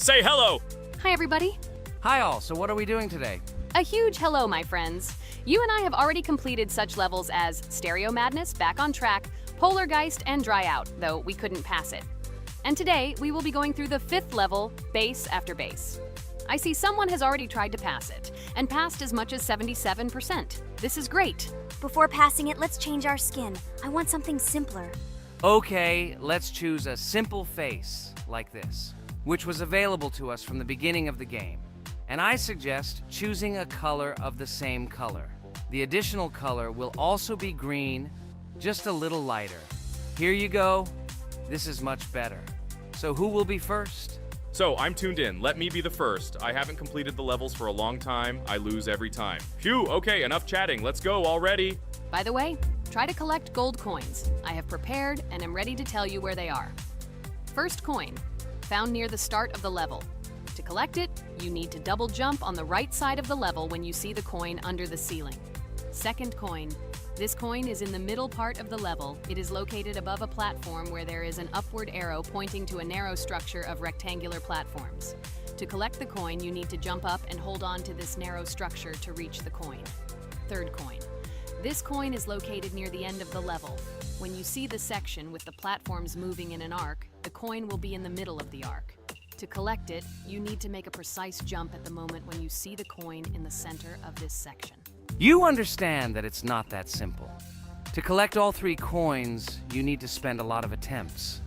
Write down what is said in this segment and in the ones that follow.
Say hello! Hi, everybody. Hi all, so what are we doing today? A huge hello, my friends. You and I have already completed such levels as Stereo Madness, Back on Track, Polargeist, and Dry Out, though we couldn't pass it. And today, we will be going through the 5th level, Base After Base. I see someone has already tried to pass it, and passed as much as 77%. This is great. Before passing it, let's change our skin. I want something simpler. Okay, let's choose a simple face, like this, which was available to us from the beginning of the game. And I suggest choosing a color of the same color. The additional color will also be green, just a little lighter. Here you go. This is much better. So who will be first? So, I'm tuned in. Let me be the first. I haven't completed the levels for a long time. I lose every time. Phew, okay, enough chatting. Let's go already. By the way, try to collect gold coins. I have prepared and am ready to tell you where they are. First coin, found near the start of the level. To collect it, you need to double jump on the right side of the level when you see the coin under the ceiling. Second coin. This coin is in the middle part of the level. It is located above a platform where there is an upward arrow pointing to a narrow structure of rectangular platforms. To collect the coin, you need to jump up and hold on to this narrow structure to reach the coin. Third coin. This coin is located near the end of the level. When you see the section with the platforms moving in an arc, the coin will be in the middle of the arc. To collect it, you need to make a precise jump at the moment when you see the coin in the center of this section. You understand that it's not that simple. To collect all 3 coins, you need to spend a lot of attempts.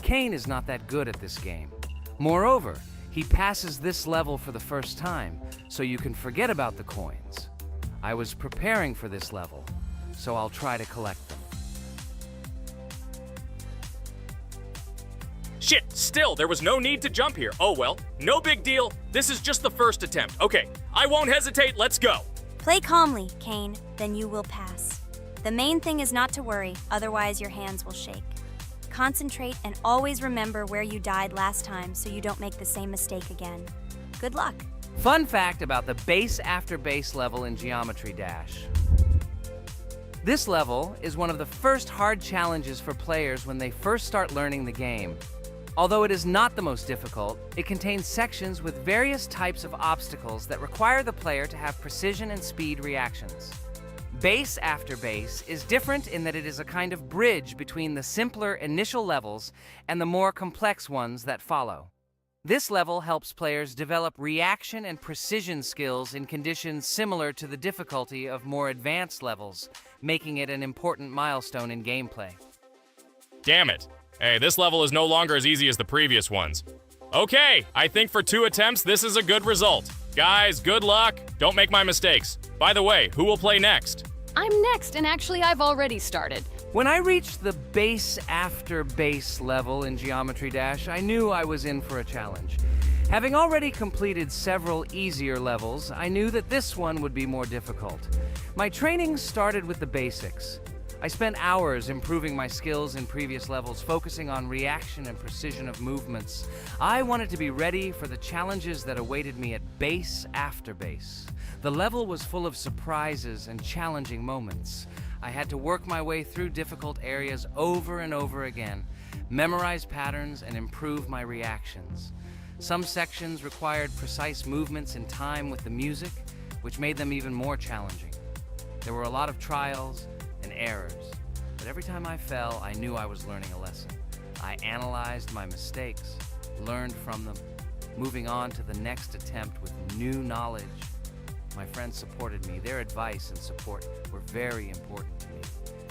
Kane is not that good at this game. Moreover, he passes this level for the first time, so you can forget about the coins. I was preparing for this level, so I'll try to collect them. Shit, still, there was no need to jump here. Oh well, no big deal. This is just the first attempt. Okay, I won't hesitate, let's go. Play calmly, Kane, then you will pass. The main thing is not to worry, otherwise your hands will shake. Concentrate and always remember where you died last time so you don't make the same mistake again. Good luck. Fun fact about the Base After Base level in Geometry Dash. This level is one of the first hard challenges for players when they first start learning the game. Although it is not the most difficult, it contains sections with various types of obstacles that require the player to have precision and speed reactions. Base After Base is different in that it is a kind of bridge between the simpler initial levels and the more complex ones that follow. This level helps players develop reaction and precision skills in conditions similar to the difficulty of more advanced levels, making it an important milestone in gameplay. Damn it. Hey, this level is no longer as easy as the previous ones. Okay, I think for 2 attempts, this is a good result. Guys, good luck. Don't make my mistakes. By the way, who will play next? I'm next, and actually I've already started. When I reached the Base After Base level in Geometry Dash, I knew I was in for a challenge. Having already completed several easier levels, I knew that this one would be more difficult. My training started with the basics. I spent hours improving my skills in previous levels, focusing on reaction and precision of movements. I wanted to be ready for the challenges that awaited me at Base After Base. The level was full of surprises and challenging moments. I had to work my way through difficult areas over and over again, memorize patterns, and improve my reactions. Some sections required precise movements in time with the music, which made them even more challenging. There were a lot of trials and errors, but every time I fell, I knew I was learning a lesson. I analyzed my mistakes, learned from them, moving on to the next attempt with new knowledge. My friends supported me. Their advice and support were very important to me.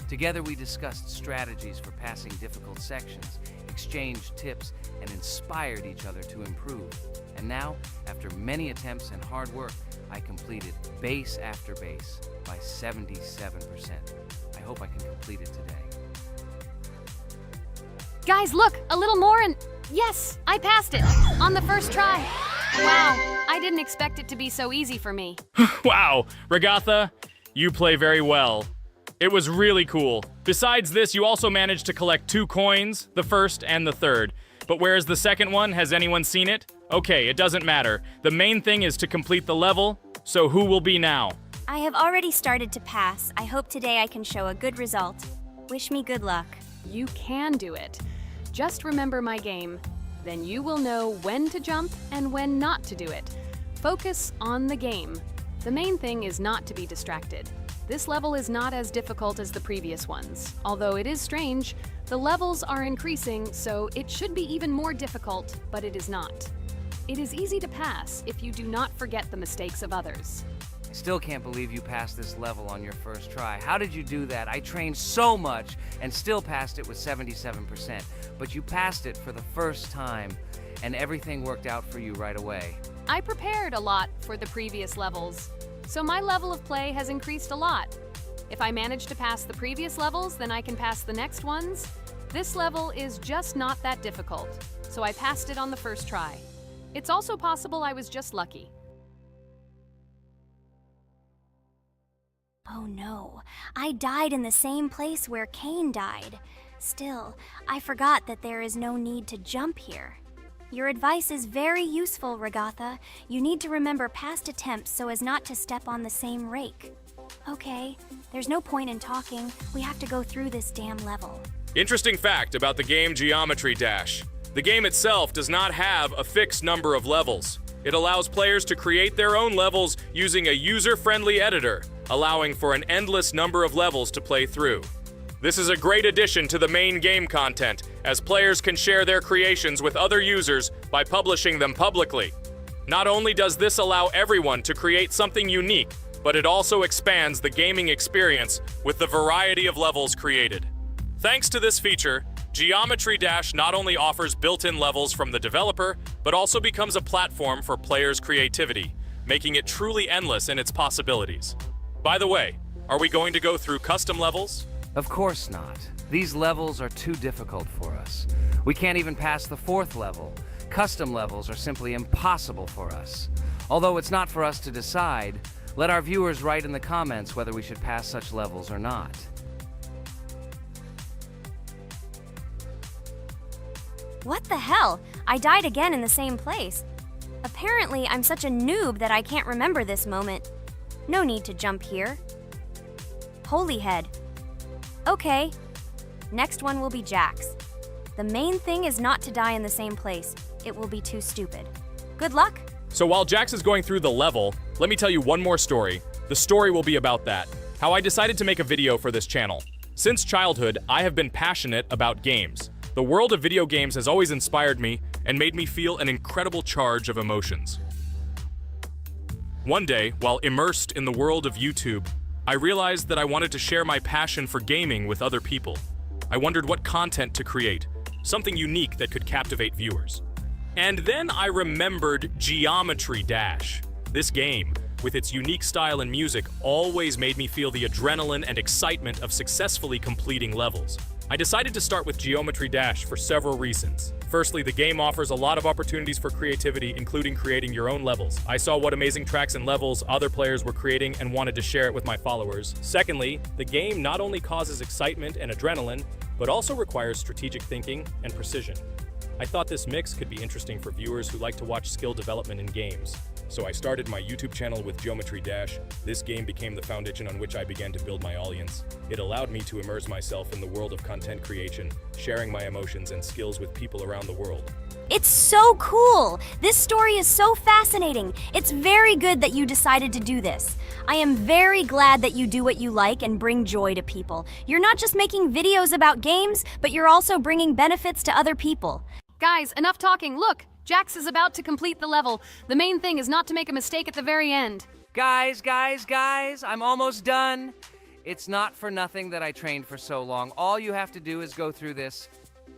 Together we discussed strategies for passing difficult sections, exchanged tips, and inspired each other to improve. And now, after many attempts and hard work, I completed Base After Base by 77%. I hope I can complete it today. Guys, look, a little more and yes, I passed it on the first try. Wow, I didn't expect it to be so easy for me. Wow, Regatha, you play very well. It was really cool. Besides this, you also managed to collect 2 coins, the first and the third. But where's the second one? Has anyone seen it? Okay, it doesn't matter. The main thing is to complete the level, so who will be now? I have already started to pass. I hope today I can show a good result. Wish me good luck. You can do it. Just remember my game. Then you will know when to jump and when not to do it. Focus on the game. The main thing is not to be distracted. This level is not as difficult as the previous ones. Although it is strange, the levels are increasing, so it should be even more difficult, but it is not. It is easy to pass if you do not forget the mistakes of others. I still can't believe you passed this level on your first try. How did you do that? I trained so much and still passed it with 77%. But you passed it for the first time, and everything worked out for you right away. I prepared a lot for the previous levels, so my level of play has increased a lot. If I manage to pass the previous levels, then I can pass the next ones. This level is just not that difficult, so I passed it on the first try. It's also possible I was just lucky. Oh no, I died in the same place where Cain died. Still, I forgot that there is no need to jump here. Your advice is very useful, Regatha. You need to remember past attempts so as not to step on the same rake. Okay, there's no point in talking. We have to go through this damn level. Interesting fact about the game Geometry Dash. The game itself does not have a fixed number of levels. It allows players to create their own levels using a user-friendly editor, allowing for an endless number of levels to play through. This is a great addition to the main game content, as players can share their creations with other users by publishing them publicly. Not only does this allow everyone to create something unique, but it also expands the gaming experience with the variety of levels created. Thanks to this feature, Geometry Dash not only offers built-in levels from the developer, but also becomes a platform for players' creativity, making it truly endless in its possibilities. By the way, are we going to go through custom levels? Of course not. These levels are too difficult for us. We can't even pass the 4th level. Custom levels are simply impossible for us. Although it's not for us to decide, let our viewers write in the comments whether we should pass such levels or not. What the hell? I died again in the same place. Apparently, I'm such a noob that I can't remember this moment. No need to jump here. Holy head. Okay. Next one will be Jax. The main thing is not to die in the same place. It will be too stupid. Good luck. So while Jax is going through the level, let me tell you one more story. The story will be about that, how I decided to make a video for this channel. Since childhood, I have been passionate about games. The world of video games has always inspired me and made me feel an incredible charge of emotions. One day, while immersed in the world of YouTube, I realized that I wanted to share my passion for gaming with other people. I wondered what content to create, something unique that could captivate viewers. And then I remembered Geometry Dash. This game, with its unique style and music, always made me feel the adrenaline and excitement of successfully completing levels. I decided to start with Geometry Dash for several reasons. Firstly, the game offers a lot of opportunities for creativity, including creating your own levels. I saw what amazing tracks and levels other players were creating and wanted to share it with my followers. Secondly, the game not only causes excitement and adrenaline, but also requires strategic thinking and precision. I thought this mix could be interesting for viewers who like to watch skill development in games. So I started my YouTube channel with Geometry Dash. This game became the foundation on which I began to build my audience. It allowed me to immerse myself in the world of content creation, sharing my emotions and skills with people around the world. It's so cool! This story is so fascinating. It's very good that you decided to do this. I am very glad that you do what you like and bring joy to people. You're not just making videos about games, but you're also bringing benefits to other people. Guys, enough talking. Look, Jax is about to complete the level. The main thing is not to make a mistake at the very end. Guys, I'm almost done. It's not for nothing that I trained for so long. All you have to do is go through this.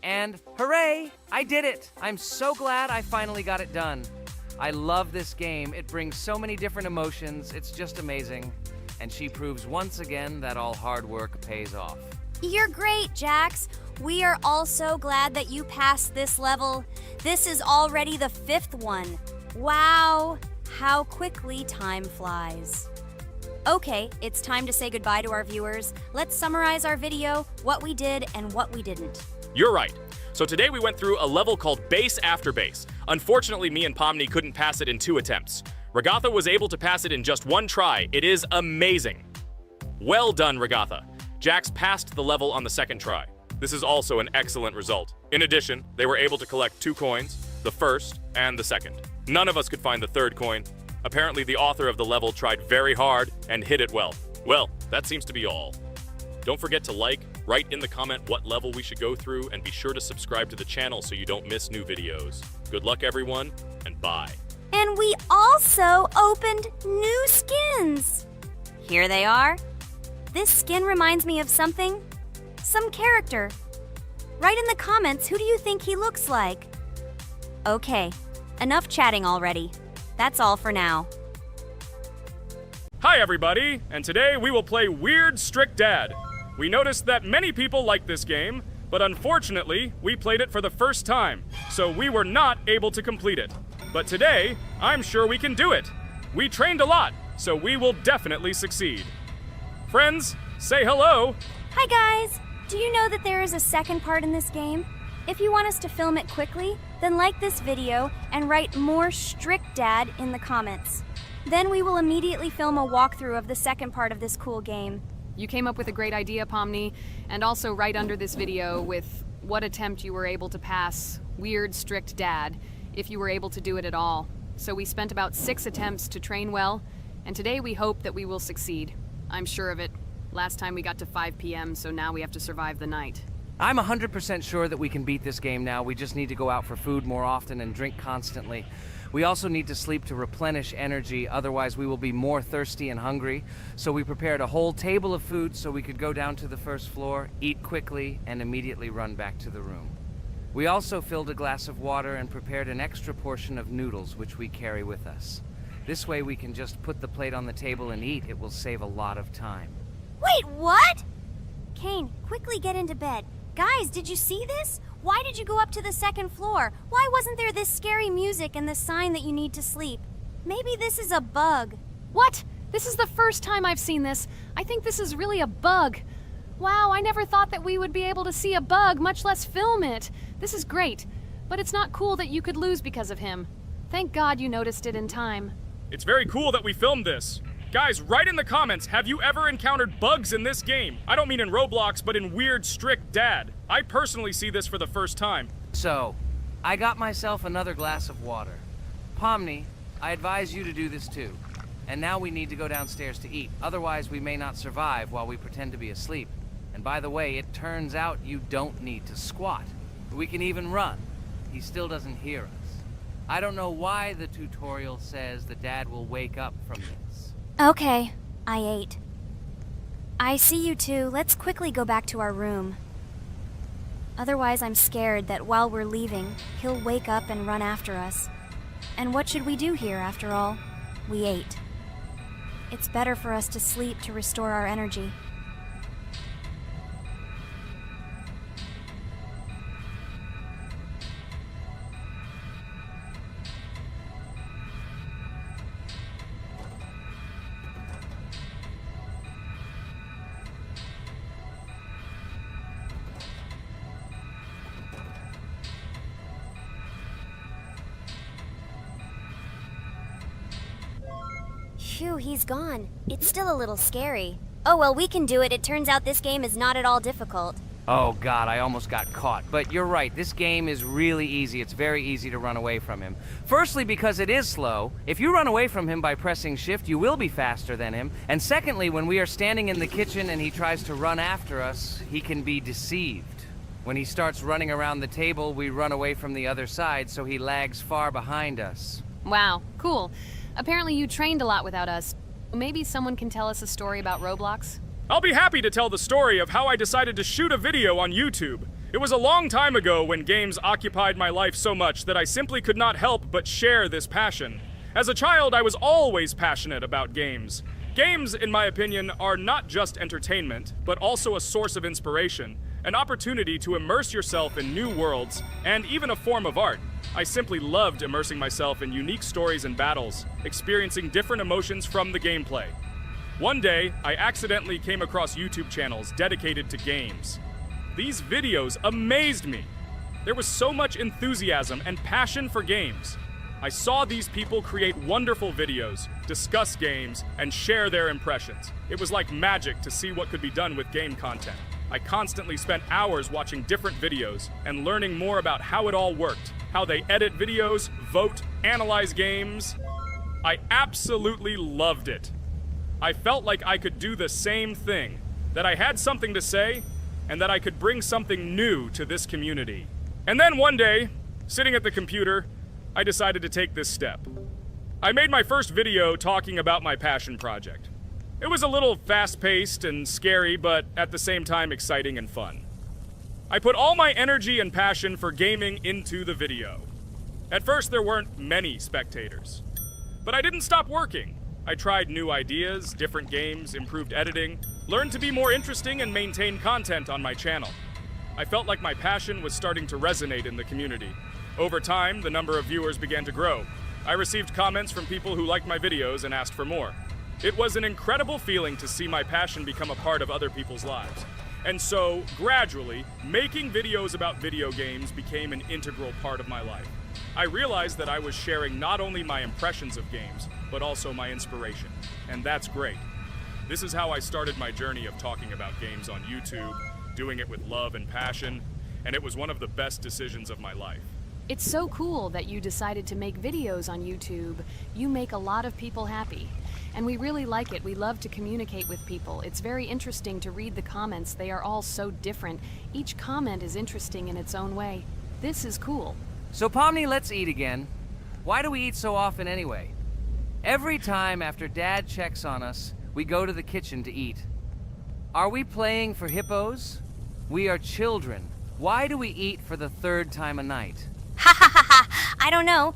And hooray, I did it. I'm so glad I finally got it done. I love this game. It brings so many different emotions. It's just amazing. And she proves once again that all hard work pays off. You're great, Jax. We are all so glad that you passed this level. This is already the 5th one. Wow, how quickly time flies. Okay, it's time to say goodbye to our viewers. Let's summarize our video, what we did and what we didn't. You're right. So today we went through a level called Base After Base. Unfortunately, me and Pomni couldn't pass it in 2 attempts. Regatha was able to pass it in just 1 try. It is amazing. Well done, Regatha. Jax passed the level on the 2nd try. This is also an excellent result. In addition, they were able to collect 2 coins, the first and the second. None of us could find the third coin. Apparently, the author of the level tried very hard and hit it well. Well, that seems to be all. Don't forget to like, write in the comment what level we should go through, and be sure to subscribe to the channel so you don't miss new videos. Good luck, everyone, and bye. And we also opened new skins. Here they are. This skin reminds me of something. Some character. Write in the comments, who do you think he looks like? Okay, enough chatting already. That's all for now. Hi everybody, and today we will play Weird Strict Dad. We noticed that many people like this game, but unfortunately, we played it for the first time, so we were not able to complete it. But today, I'm sure we can do it. We trained a lot, so we will definitely succeed. Friends, say hello. Hi guys! Do you know that there is a second part in this game? If you want us to film it quickly, then like this video and write more Strict Dad in the comments. Then we will immediately film a walkthrough of the second part of this cool game. You came up with a great idea, Pomni, and also right under this video with what attempt you were able to pass Weird Strict Dad, if you were able to do it at all. So we spent about 6 attempts to train well, and today we hope that we will succeed. I'm sure of it. Last time we got to 5 p.m., so now we have to survive the night. I'm 100% sure that we can beat this game now. We just need to go out for food more often and drink constantly. We also need to sleep to replenish energy, otherwise we will be more thirsty and hungry. So we prepared a whole table of food so we could go down to the first floor, eat quickly, and immediately run back to the room. We also filled a glass of water and prepared an extra portion of noodles, which we carry with us. This way we can just put the plate on the table and eat. It will save a lot of time. Wait, what? Kane, quickly get into bed. Guys, did you see this? Why did you go up to the second floor? Why wasn't there this scary music and the sign that you need to sleep? Maybe this is a bug. What? This is the first time I've seen this. I think this is really a bug. Wow, I never thought that we would be able to see a bug, much less film it. This is great, but it's not cool that you could lose because of him. Thank God you noticed it in time. It's very cool that we filmed this. Guys, write in the comments, have you ever encountered bugs in this game? I don't mean in Roblox, but in Weird Strict Dad. I personally see this for the first time. So, I got myself another glass of water. Pomni, I advise you to do this too. And now we need to go downstairs to eat. Otherwise, we may not survive while we pretend to be asleep. And by the way, it turns out you don't need to squat. We can even run. He still doesn't hear us. I don't know why the tutorial says that Dad will wake up from this. Okay, I ate. I see you two. Let's quickly go back to our room. Otherwise, I'm scared that while we're leaving, he'll wake up and run after us. And what should we do here, after all? We ate. It's better for us to sleep to restore our energy. Phew, he's gone. It's still a little scary. Oh well, we can do it. It turns out this game is not at all difficult. Oh God, I almost got caught. But you're right, this game is really easy. It's very easy to run away from him. Firstly, because it is slow. If you run away from him by pressing shift, you will be faster than him. And secondly, when we are standing in the kitchen and he tries to run after us, he can be deceived. When he starts running around the table, we run away from the other side, so he lags far behind us. Wow, cool. Apparently you trained a lot without us. Maybe someone can tell us a story about Roblox? I'll be happy to tell the story of how I decided to shoot a video on YouTube. It was a long time ago when games occupied my life so much that I simply could not help but share this passion. As a child, I was always passionate about games. Games, in my opinion, are not just entertainment, but also a source of inspiration, an opportunity to immerse yourself in new worlds, and even a form of art. I simply loved immersing myself in unique stories and battles, experiencing different emotions from the gameplay. One day, I accidentally came across YouTube channels dedicated to games. These videos amazed me. There was so much enthusiasm and passion for games. I saw these people create wonderful videos, discuss games, and share their impressions. It was like magic to see what could be done with game content. I constantly spent hours watching different videos and learning more about how it all worked, how they edit videos, vote, analyze games. I absolutely loved it. I felt like I could do the same thing, that I had something to say, and that I could bring something new to this community. And then one day, sitting at the computer, I decided to take this step. I made my first video talking about my passion project. It was a little fast-paced and scary, but at the same time exciting and fun. I put all my energy and passion for gaming into the video. At first, there weren't many spectators. But I didn't stop working. I tried new ideas, different games, improved editing, learned to be more interesting, and maintain content on my channel. I felt like my passion was starting to resonate in the community. Over time, the number of viewers began to grow. I received comments from people who liked my videos and asked for more. It was an incredible feeling to see my passion become a part of other people's lives. And so, gradually, making videos about video games became an integral part of my life. I realized that I was sharing not only my impressions of games, but also my inspiration. And that's great. This is how I started my journey of talking about games on YouTube, doing it with love and passion, and it was one of the best decisions of my life. It's so cool that you decided to make videos on YouTube. You make a lot of people happy. And we really like it. We love to communicate with people. It's very interesting to read the comments. They are all so different. Each comment is interesting in its own way. This is cool. So Pomni, let's eat again. Why do we eat so often anyway? Every time after Dad checks on us, we go to the kitchen to eat. Are we playing for hippos? We are children. Why do we eat for the third time a night? Ha ha ha ha! I don't know.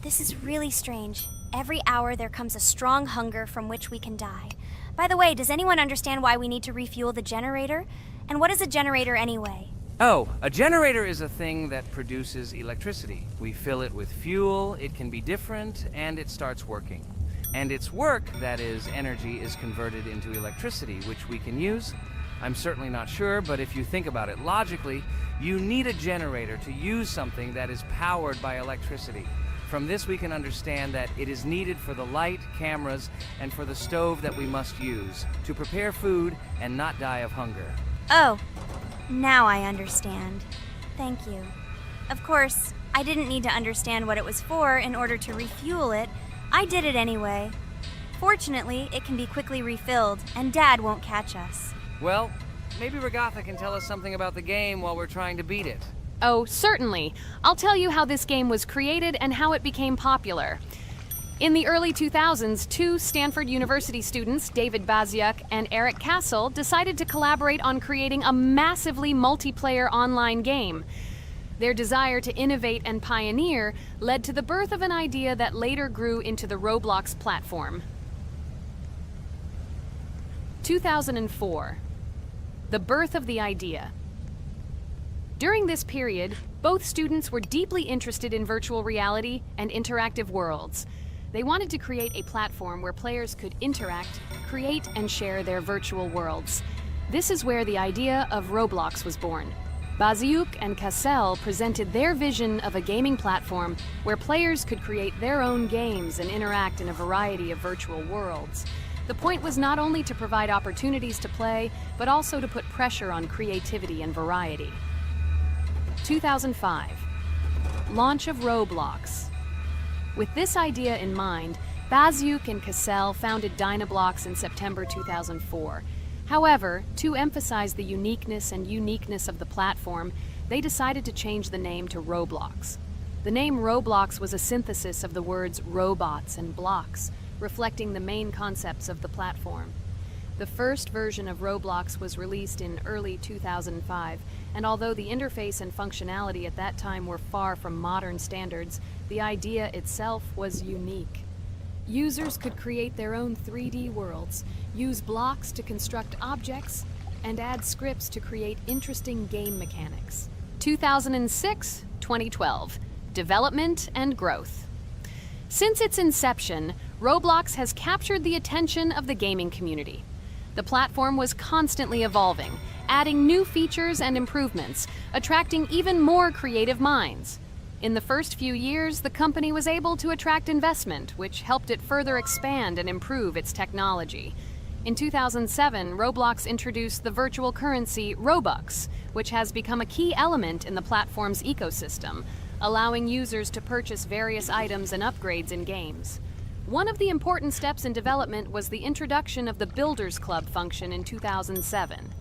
This is really strange. Every hour there comes a strong hunger from which we can die. By the way, does anyone understand why we need to refuel the generator? And what is a generator anyway? Oh, a generator is a thing that produces electricity. We fill it with fuel, it can be different, and it starts working. And its work, that is, energy, is converted into electricity, which we can use. I'm certainly not sure, but if you think about it logically, you need a generator to use something that is powered by electricity. From this we can understand that it is needed for the light, cameras, and for the stove that we must use, to prepare food and not die of hunger. Oh, now I understand. Thank you. Of course, I didn't need to understand what it was for in order to refuel it. I did it anyway. Fortunately, it can be quickly refilled, and Dad won't catch us. Well, maybe Regatha can tell us something about the game while we're trying to beat it. Oh, certainly. I'll tell you how this game was created and how it became popular. In the early 2000s, two Stanford University students, David Baziuk and Eric Castle, decided to collaborate on creating a massively multiplayer online game. Their desire to innovate and pioneer led to the birth of an idea that later grew into the Roblox platform. 2004. The birth of the idea. During this period, both students were deeply interested in virtual reality and interactive worlds. They wanted to create a platform where players could interact, create, and share their virtual worlds. This is where the idea of Roblox was born. Baziuk and Cassell presented their vision of a gaming platform where players could create their own games and interact in a variety of virtual worlds. The point was not only to provide opportunities to play, but also to put pressure on creativity and variety. 2005. Launch of Roblox. With this idea in mind, Baziuk and Cassell founded Dynablocks in September 2004. However, to emphasize the uniqueness of the platform, they decided to change the name to Roblox. The name Roblox was a synthesis of the words robots and blocks, reflecting the main concepts of the platform. The first version of Roblox was released in early 2005, and although the interface and functionality at that time were far from modern standards, the idea itself was unique. Users could create their own 3D worlds, use blocks to construct objects, and add scripts to create interesting game mechanics. 2006-2012. Development and growth. Since its inception, Roblox has captured the attention of the gaming community. The platform was constantly evolving, adding new features and improvements, attracting even more creative minds. In the first few years, the company was able to attract investment, which helped it further expand and improve its technology. In 2007, Roblox introduced the virtual currency Robux, which has become a key element in the platform's ecosystem, allowing users to purchase various items and upgrades in games. One of the important steps in development was the introduction of the Builders Club function in 2007.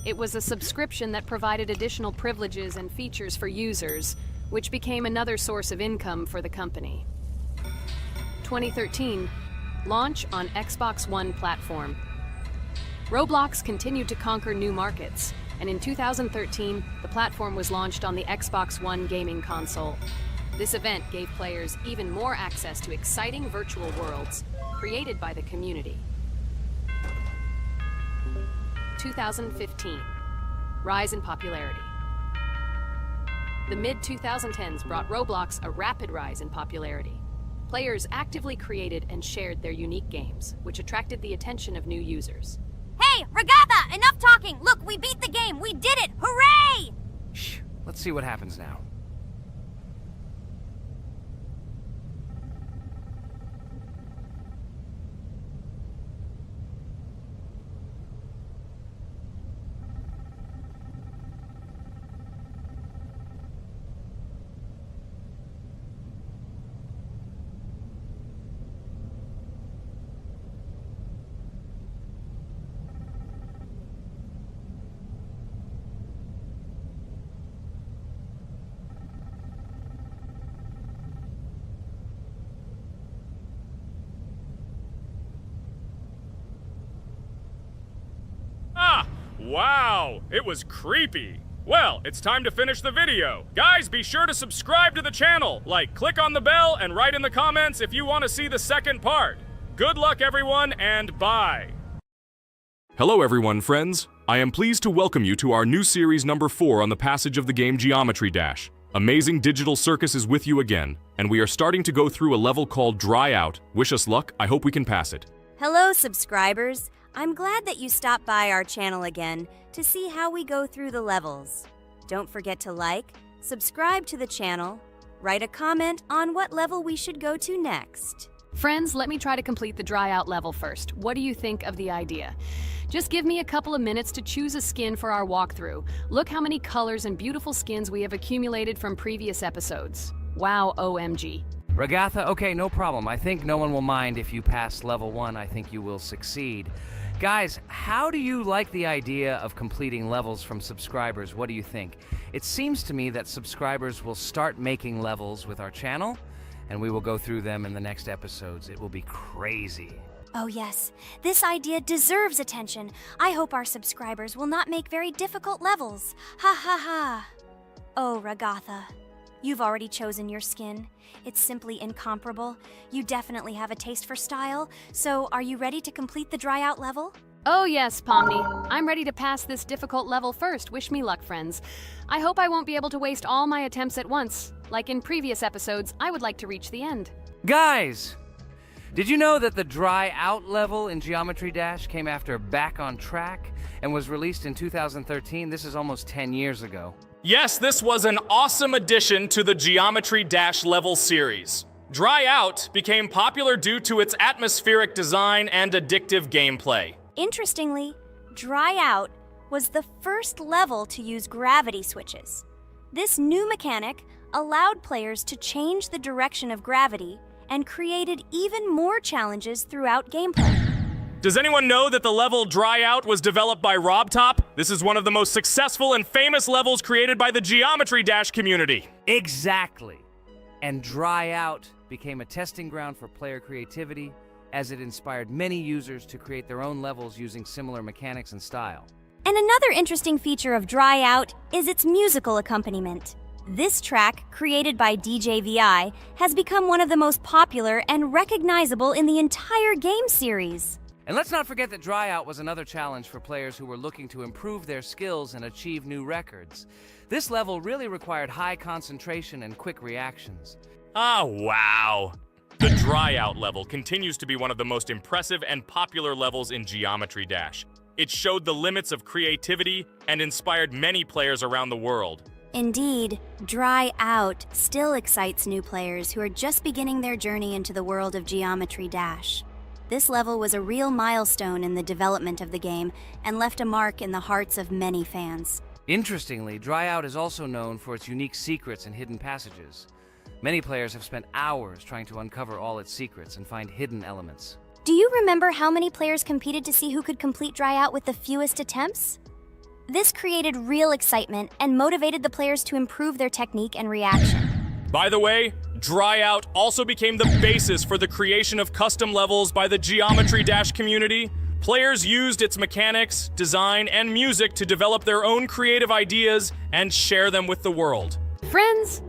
It was a subscription that provided additional privileges and features for users, which became another source of income for the company. 2013, launch on Xbox One platform. Roblox continued to conquer new markets, and in 2013, the platform was launched on the Xbox One gaming console. This event gave players even more access to exciting virtual worlds created by the community. 2015, rise in popularity. The mid-2010s brought Roblox a rapid rise in popularity. Players actively created and shared their unique games, which attracted the attention of new users. Hey, Regatha! Enough talking! Look, we beat the game! We did it! Hooray! Shh, let's see what happens now. Wow, it was creepy. Well, it's time to finish the video. Guys, be sure to subscribe to the channel, click on the bell, and write in the comments if you want to see the second part. Good luck, everyone, and bye. Hello, everyone, friends. I am pleased to welcome you to our new series number 4 on the passage of the game Geometry Dash. Amazing Digital Circus is with you again, and we are starting to go through a level called Dry Out. Wish us luck. I hope we can pass it. Hello, subscribers. I'm glad that you stopped by our channel again to see how we go through the levels. Don't forget to like, subscribe to the channel, write a comment on what level we should go to next. Friends, let me try to complete the Dry Out level first. What do you think of the idea? Just give me a couple of minutes to choose a skin for our walkthrough. Look how many colors and beautiful skins we have accumulated from previous episodes. Wow, OMG. Regatha, okay, no problem. I think no one will mind if you pass level 1. I think you will succeed. Guys, how do you like the idea of completing levels from subscribers? What do you think? It seems to me that subscribers will start making levels with our channel, and we will go through them in the next episodes. It will be crazy. Oh yes, this idea deserves attention. I hope our subscribers will not make very difficult levels. Ha ha ha. Oh, Regatha, you've already chosen your skin. It's simply incomparable. You definitely have a taste for style. So, are you ready to complete the Dry Out level? Oh yes, Pomni. I'm ready to pass this difficult level first. Wish me luck, friends. I hope I won't be able to waste all my attempts at once. Like in previous episodes, I would like to reach the end. Guys! Did you know that the Dry Out level in Geometry Dash came after Back on Track and was released in 2013? This is almost 10 years ago. Yes, this was an awesome addition to the Geometry Dash level series. Dry Out became popular due to its atmospheric design and addictive gameplay. Interestingly, Dry Out was the first level to use gravity switches. This new mechanic allowed players to change the direction of gravity and created even more challenges throughout gameplay. Does anyone know that the level Dry Out was developed by RobTop? This is one of the most successful and famous levels created by the Geometry Dash community. Exactly. And Dry Out became a testing ground for player creativity, as it inspired many users to create their own levels using similar mechanics and style. And another interesting feature of Dry Out is its musical accompaniment. This track, created by DJ VI, has become one of the most popular and recognizable in the entire game series. And let's not forget that Dry Out was another challenge for players who were looking to improve their skills and achieve new records. This level really required high concentration and quick reactions. Ah, wow. The Dry Out level continues to be one of the most impressive and popular levels in Geometry Dash. It showed the limits of creativity and inspired many players around the world. Indeed, Dry Out still excites new players who are just beginning their journey into the world of Geometry Dash. This level was a real milestone in the development of the game and left a mark in the hearts of many fans. Interestingly, Dryout is also known for its unique secrets and hidden passages. Many players have spent hours trying to uncover all its secrets and find hidden elements. Do you remember how many players competed to see who could complete Dryout with the fewest attempts? This created real excitement and motivated the players to improve their technique and reaction. By the way, Dryout also became the basis for the creation of custom levels by the Geometry Dash community. Players used its mechanics, design, and music to develop their own creative ideas and share them with the world. Friends,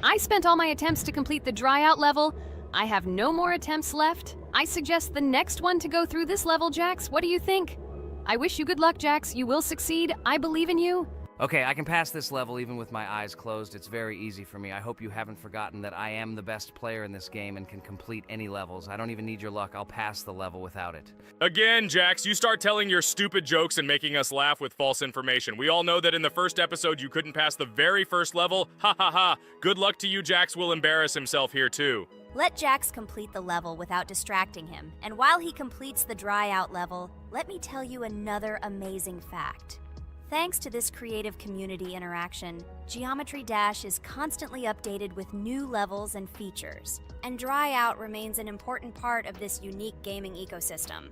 I spent all my attempts to complete the Dryout level. I have no more attempts left. I suggest the next one to go through this level, Jax. What do you think? I wish you good luck, Jax. You will succeed. I believe in you. Okay, I can pass this level even with my eyes closed. It's very easy for me. I hope you haven't forgotten that I am the best player in this game and can complete any levels. I don't even need your luck. I'll pass the level without it. Again, Jax, you start telling your stupid jokes and making us laugh with false information. We all know that in the first episode you couldn't pass the very first level. Ha ha ha. Good luck to you, Jax will embarrass himself here too. Let Jax complete the level without distracting him. And while he completes the Dryout level, let me tell you another amazing fact. Thanks to this creative community interaction, Geometry Dash is constantly updated with new levels and features, and Dryout remains an important part of this unique gaming ecosystem.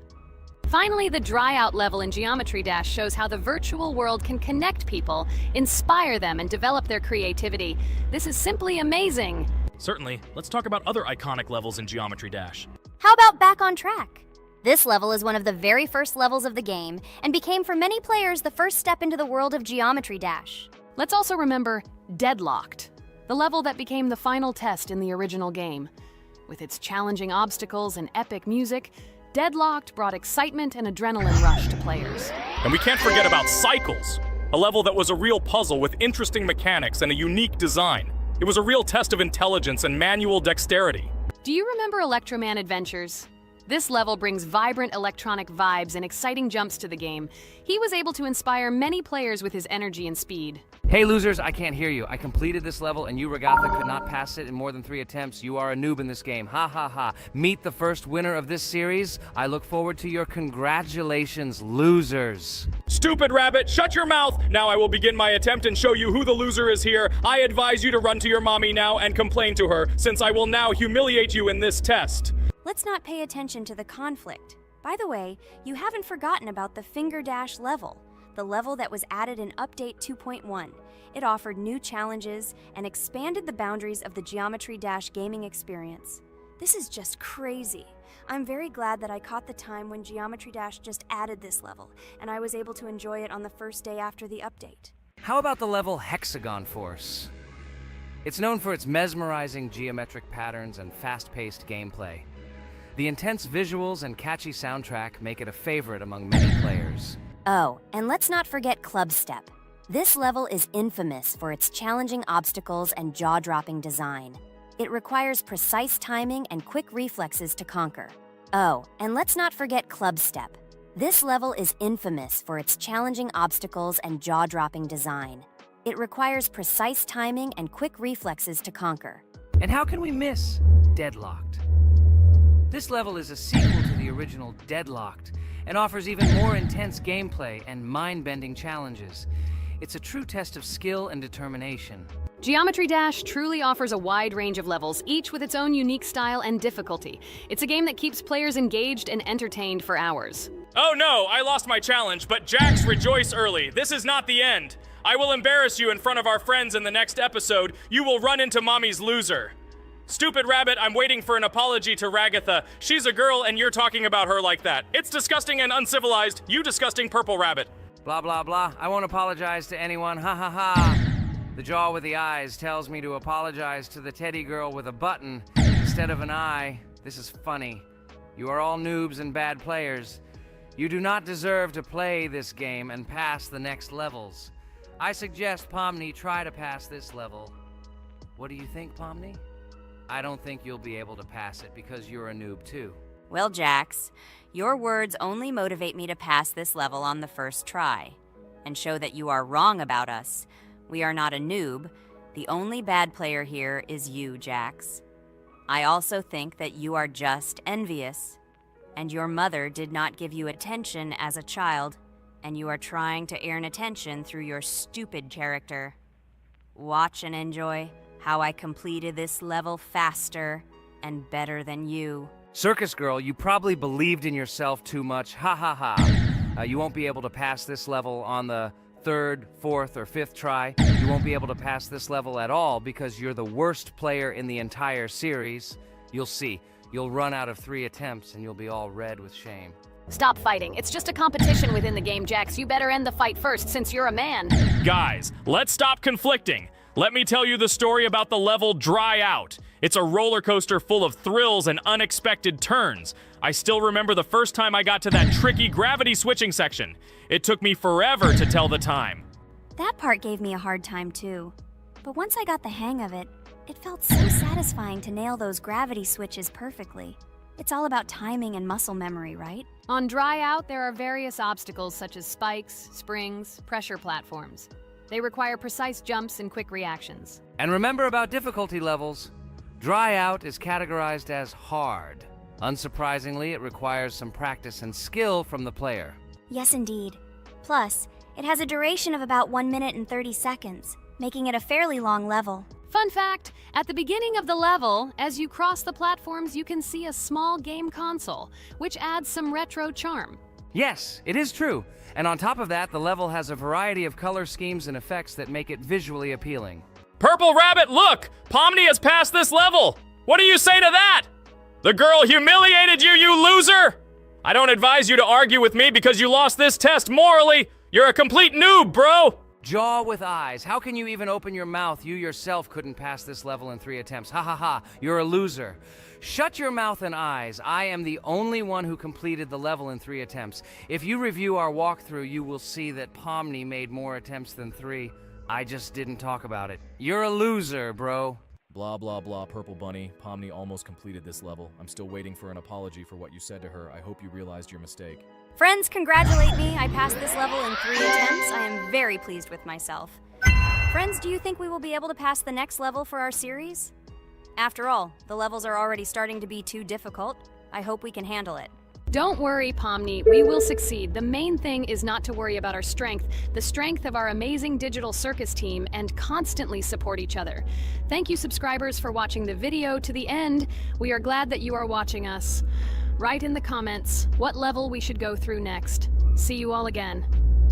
Finally, the Dryout level in Geometry Dash shows how the virtual world can connect people, inspire them, and develop their creativity. This is simply amazing. Certainly. Let's talk about other iconic levels in Geometry Dash. How about Back on Track? This level is one of the very first levels of the game and became for many players the first step into the world of Geometry Dash. Let's also remember Deadlocked, the level that became the final test in the original game. With its challenging obstacles and epic music, Deadlocked brought excitement and adrenaline rush to players. And we can't forget about Cycles, a level that was a real puzzle with interesting mechanics and a unique design. It was a real test of intelligence and manual dexterity. Do you remember Electroman Adventures? This level brings vibrant electronic vibes and exciting jumps to the game. He was able to inspire many players with his energy and speed. Hey losers, I can't hear you. I completed this level and you, Regatha, could not pass it in more than 3 attempts. You are a noob in this game. Ha ha ha. Meet the first winner of this series. I look forward to your congratulations, losers. Stupid rabbit, shut your mouth! Now I will begin my attempt and show you who the loser is here. I advise you to run to your mommy now and complain to her, since I will now humiliate you in this test. Let's not pay attention to the conflict. By the way, you haven't forgotten about the Finger Dash level, the level that was added in Update 2.1. It offered new challenges and expanded the boundaries of the Geometry Dash gaming experience. This is just crazy. I'm very glad that I caught the time when Geometry Dash just added this level, and I was able to enjoy it on the first day after the update. How about the level Hexagon Force? It's known for its mesmerizing geometric patterns and fast-paced gameplay. The intense visuals and catchy soundtrack make it a favorite among many players. Oh, and let's not forget Club Step. This level is infamous for its challenging obstacles and jaw-dropping design. It requires precise timing and quick reflexes to conquer. Oh, and let's not forget Club Step. This level is infamous for its challenging obstacles and jaw-dropping design. It requires precise timing and quick reflexes to conquer. And how can we miss Deadlocked? This level is a sequel to the original Deadlocked and offers even more intense gameplay and mind-bending challenges. It's a true test of skill and determination. Geometry Dash truly offers a wide range of levels, each with its own unique style and difficulty. It's a game that keeps players engaged and entertained for hours. Oh no, I lost my challenge, but Jax, rejoice early. This is not the end. I will embarrass you in front of our friends in the next episode. You will run into mommy's loser. Stupid rabbit, I'm waiting for an apology to Ragatha. She's a girl and you're talking about her like that. It's disgusting and uncivilized, you disgusting purple rabbit. Blah, blah, blah. I won't apologize to anyone. Ha ha ha. The jaw with the eyes tells me to apologize to the teddy girl with a button instead of an eye. This is funny. You are all noobs and bad players. You do not deserve to play this game and pass the next levels. I suggest Pomni try to pass this level. What do you think, Pomni? I don't think you'll be able to pass it because you're a noob too. Well, Jax, your words only motivate me to pass this level on the first try, and show that you are wrong about us. We are not a noob. The only bad player here is you, Jax. I also think that you are just envious, and your mother did not give you attention as a child, and you are trying to earn attention through your stupid character. Watch and enjoy how I completed this level faster and better than you. Circus girl, you probably believed in yourself too much. Ha ha ha. You won't be able to pass this level on the 3rd, 4th, or 5th try. You won't be able to pass this level at all because you're the worst player in the entire series. You'll see. You'll run out of 3 attempts and you'll be all red with shame. Stop fighting. It's just a competition within the game, Jax. You better end the fight first since you're a man. Guys, let's stop conflicting. Let me tell you the story about the level Dry Out. It's a roller coaster full of thrills and unexpected turns. I still remember the first time I got to that tricky gravity switching section. It took me forever to tell the time. That part gave me a hard time too. But once I got the hang of it, it felt so satisfying to nail those gravity switches perfectly. It's all about timing and muscle memory, right? On Dry Out, there are various obstacles such as spikes, springs, pressure platforms. They require precise jumps and quick reactions. And remember about difficulty levels. Dry Out is categorized as hard. Unsurprisingly, it requires some practice and skill from the player. Yes, indeed. Plus, it has a duration of about 1 minute and 30 seconds, making it a fairly long level. Fun fact, at the beginning of the level, as you cross the platforms, you can see a small game console, which adds some retro charm. Yes, it is true. And on top of that, the level has a variety of color schemes and effects that make it visually appealing. Purple Rabbit, look! Pomni has passed this level! What do you say to that? The girl humiliated you, you loser! I don't advise you to argue with me because you lost this test morally. You're a complete noob, bro! Jaw with eyes. How can you even open your mouth? You yourself couldn't pass this level in 3 attempts. Ha ha ha. You're a loser. Shut your mouth and eyes. I am the only one who completed the level in 3 attempts. If you review our walkthrough, you will see that Pomni made more attempts than 3. I just didn't talk about it. You're a loser, bro. Blah, blah, blah, Purple Bunny. Pomni almost completed this level. I'm still waiting for an apology for what you said to her. I hope you realized your mistake. Friends, congratulate me. I passed this level in 3 attempts. I am very pleased with myself. Friends, do you think we will be able to pass the next level for our series? After all, the levels are already starting to be too difficult. I hope we can handle it. Don't worry, Pomni, we will succeed. The main thing is not to worry about our strength, the strength of our amazing digital circus team, and constantly support each other. Thank you, subscribers, for watching the video to the end. We are glad that you are watching us. Write in the comments what level we should go through next. See you all again.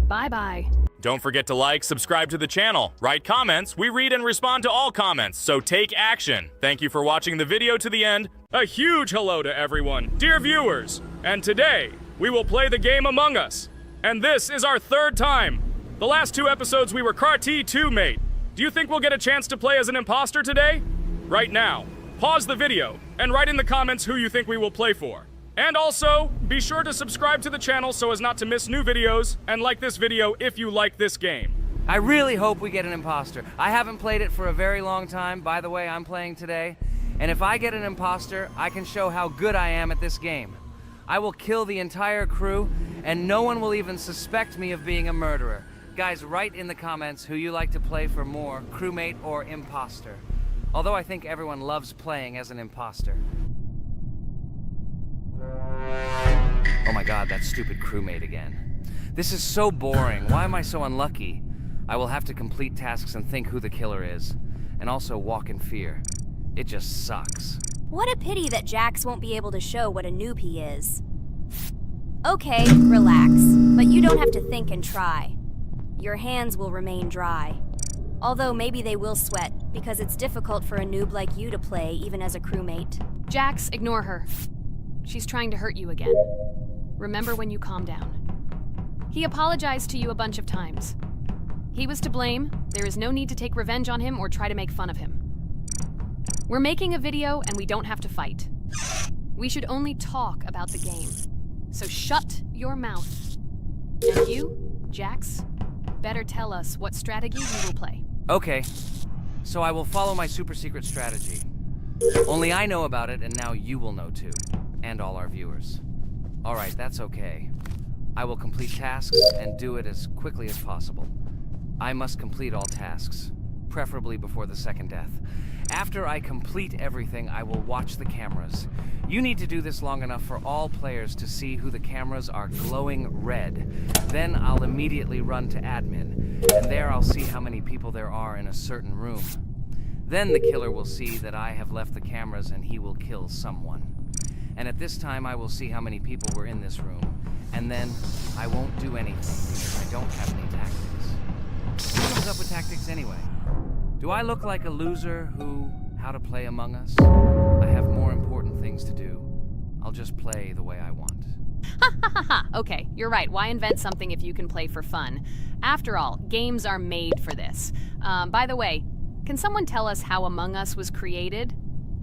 Bye-bye. Don't forget to like, subscribe to the channel, write comments. We read and respond to all comments, so take action. Thank you for watching the video to the end. A huge hello to everyone, dear viewers. And today, we will play the game Among Us. And this is our 3rd time. The last 2 episodes we were CAR-T 2 mate. Do you think we'll get a chance to play as an imposter today? Right now, pause the video and write in the comments who you think we will play for. And also, be sure to subscribe to the channel so as not to miss new videos, and like this video if you like this game. I really hope we get an imposter. I haven't played it for a very long time. By the way, I'm playing today. And if I get an imposter, I can show how good I am at this game. I will kill the entire crew, and no one will even suspect me of being a murderer. Guys, write in the comments who you like to play for more, crewmate or imposter. Although I think everyone loves playing as an imposter. Oh my god, that stupid crewmate again. This is so boring. Why am I so unlucky? I will have to complete tasks and think who the killer is. And also walk in fear. It just sucks. What a pity that Jax won't be able to show what a noob he is. Okay, relax. But you don't have to think and try. Your hands will remain dry. Although maybe they will sweat, because it's difficult for a noob like you to play, even as a crewmate. Jax, ignore her. She's trying to hurt you again. Remember when you calm down. He apologized to you a bunch of times. He was to blame. There is no need to take revenge on him or try to make fun of him. We're making a video and we don't have to fight. We should only talk about the game. So shut your mouth. And you, Jax, better tell us what strategy you will play. Okay, so I will follow my super secret strategy. Only I know about it, and now you will know too. And all our viewers. Alright, that's okay. I will complete tasks and do it as quickly as possible. I must complete all tasks, preferably before the second death. After I complete everything, I will watch the cameras. You need to do this long enough for all players to see who the cameras are glowing red. Then I'll immediately run to admin, and there I'll see how many people there are in a certain room. Then the killer will see that I have left the cameras and he will kill someone. And at this time I will see how many people were in this room, and then I won't do anything because I don't have any tactics. Who comes up with tactics anyway? Do I look like a loser how to play Among Us? I have more important things to do. I'll just play the way I want. Ha ha ha ha! Okay, you're right. Why invent something if you can play for fun? After all, games are made for this. By the way, can someone tell us how Among Us was created?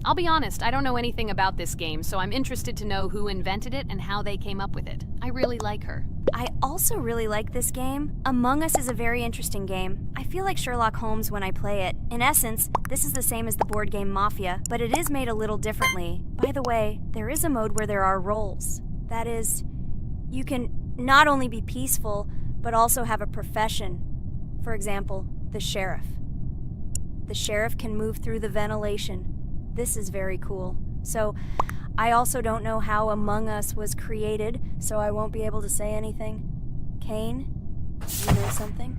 I'll be honest, I don't know anything about this game, so I'm interested to know who invented it and how they came up with it. I really like her. I also really like this game. Among Us is a very interesting game. I feel like Sherlock Holmes when I play it. In essence, this is the same as the board game Mafia, but it is made a little differently. By the way, there is a mode where there are roles. That is, you can not only be peaceful, but also have a profession. For example, the sheriff. The sheriff can move through the ventilation. This is very cool. So, I also don't know how Among Us was created, so I won't be able to say anything. Kane, you know something?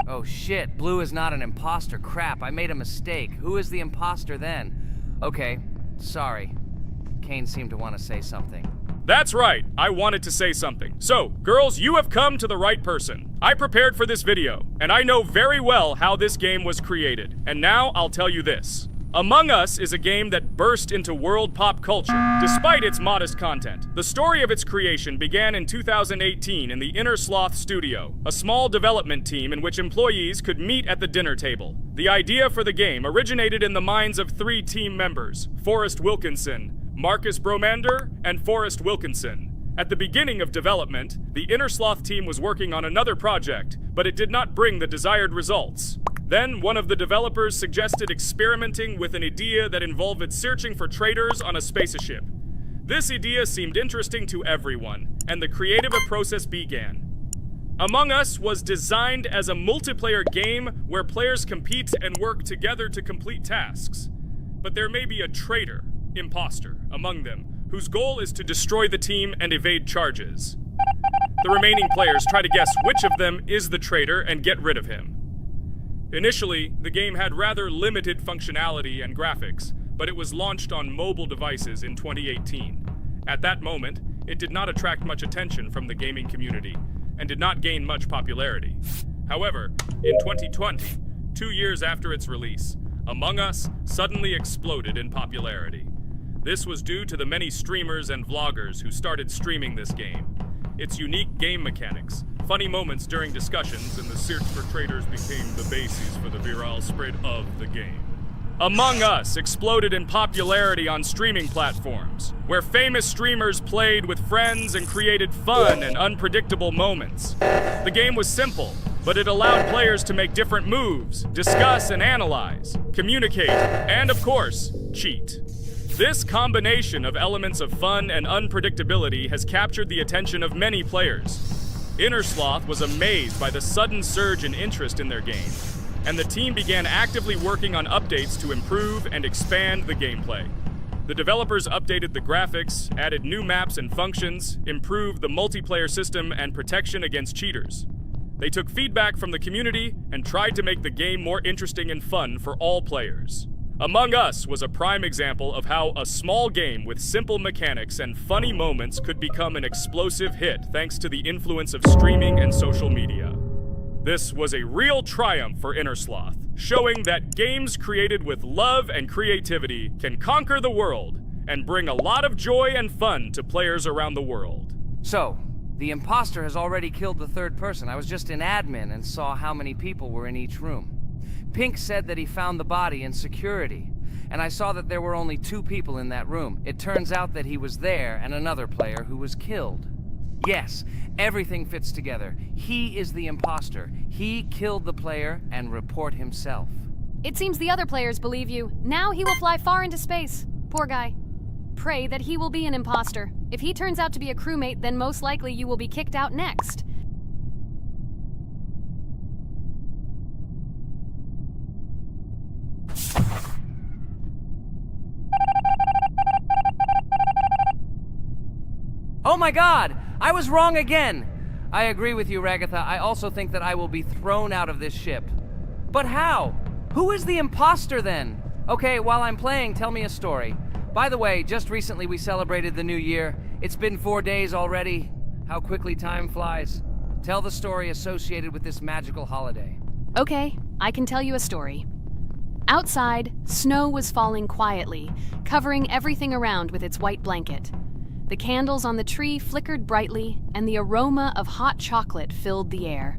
Oh shit, Blue is not an imposter. Crap, I made a mistake. Who is the imposter then? Okay, sorry. Kane seemed to want to say something. That's right, I wanted to say something. So, girls, you have come to the right person. I prepared for this video, and I know very well how this game was created. And now I'll tell you this. Among Us is a game that burst into world pop culture, despite its modest content. The story of its creation began in 2018 in the Inner Sloth Studio, a small development team in which employees could meet at the dinner table. The idea for the game originated in the minds of 3 team members, Forrest Wilkinson, Marcus Bromander, and Forrest Wilkinson. At the beginning of development, the Inner Sloth team was working on another project, but it did not bring the desired results. Then, one of the developers suggested experimenting with an idea that involved searching for traitors on a spaceship. This idea seemed interesting to everyone, and the creative process began. Among Us was designed as a multiplayer game where players compete and work together to complete tasks. But there may be a traitor, imposter, among them, whose goal is to destroy the team and evade charges. The remaining players try to guess which of them is the traitor and get rid of him. Initially, the game had rather limited functionality and graphics, but it was launched on mobile devices in 2018. At that moment, it did not attract much attention from the gaming community, and did not gain much popularity. However, in 2020, 2 years after its release, Among Us suddenly exploded in popularity. This was due to the many streamers and vloggers who started streaming this game. Its unique game mechanics, funny moments during discussions, and the search for traitors became the basis for the viral spread of the game. Among Us exploded in popularity on streaming platforms, where famous streamers played with friends and created fun and unpredictable moments. The game was simple, but it allowed players to make different moves, discuss and analyze, communicate, and of course, cheat. This combination of elements of fun and unpredictability has captured the attention of many players. Inner Sloth was amazed by the sudden surge in interest in their game, and the team began actively working on updates to improve and expand the gameplay. The developers updated the graphics, added new maps and functions, improved the multiplayer system and protection against cheaters. They took feedback from the community and tried to make the game more interesting and fun for all players. Among Us was a prime example of how a small game with simple mechanics and funny moments could become an explosive hit thanks to the influence of streaming and social media. This was a real triumph for Inner Sloth, showing that games created with love and creativity can conquer the world and bring a lot of joy and fun to players around the world. So, the imposter has already killed the 3rd person. I was just in admin and saw how many people were in each room. Pink said that he found the body in security, and I saw that there were only 2 people in that room. It turns out that he was there and another player who was killed. Yes, everything fits together. He is the imposter. He killed the player and report himself. It seems the other players believe you. Now he will fly far into space. Poor guy. Pray that he will be an imposter. If he turns out to be a crewmate, then most likely you will be kicked out next. Oh my god! I was wrong again! I agree with you, Ragatha. I also think that I will be thrown out of this ship. But how? Who is the imposter then? Okay, while I'm playing, tell me a story. By the way, just recently we celebrated the new year. It's been 4 days already. How quickly time flies. Tell the story associated with this magical holiday. Okay, I can tell you a story. Outside, snow was falling quietly, covering everything around with its white blanket. The candles on the tree flickered brightly, and the aroma of hot chocolate filled the air.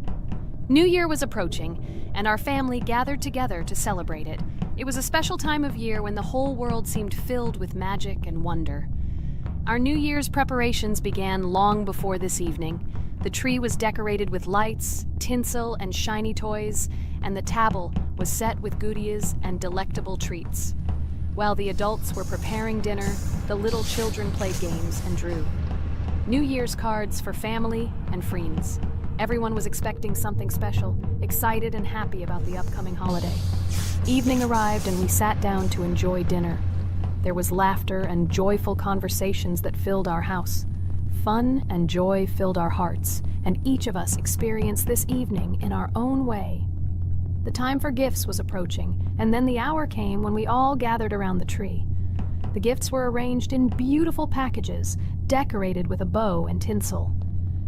New Year was approaching, and our family gathered together to celebrate it. It was a special time of year when the whole world seemed filled with magic and wonder. Our New Year's preparations began long before this evening. The tree was decorated with lights, tinsel, and shiny toys, and the table was set with goodies and delectable treats. While the adults were preparing dinner, the little children played games and drew. New Year's cards for family and friends. Everyone was expecting something special, excited and happy about the upcoming holiday. Evening arrived and we sat down to enjoy dinner. There was laughter and joyful conversations that filled our house. Fun and joy filled our hearts, and each of us experienced this evening in our own way. The time for gifts was approaching, and then the hour came when we all gathered around the tree. The gifts were arranged in beautiful packages, decorated with a bow and tinsel.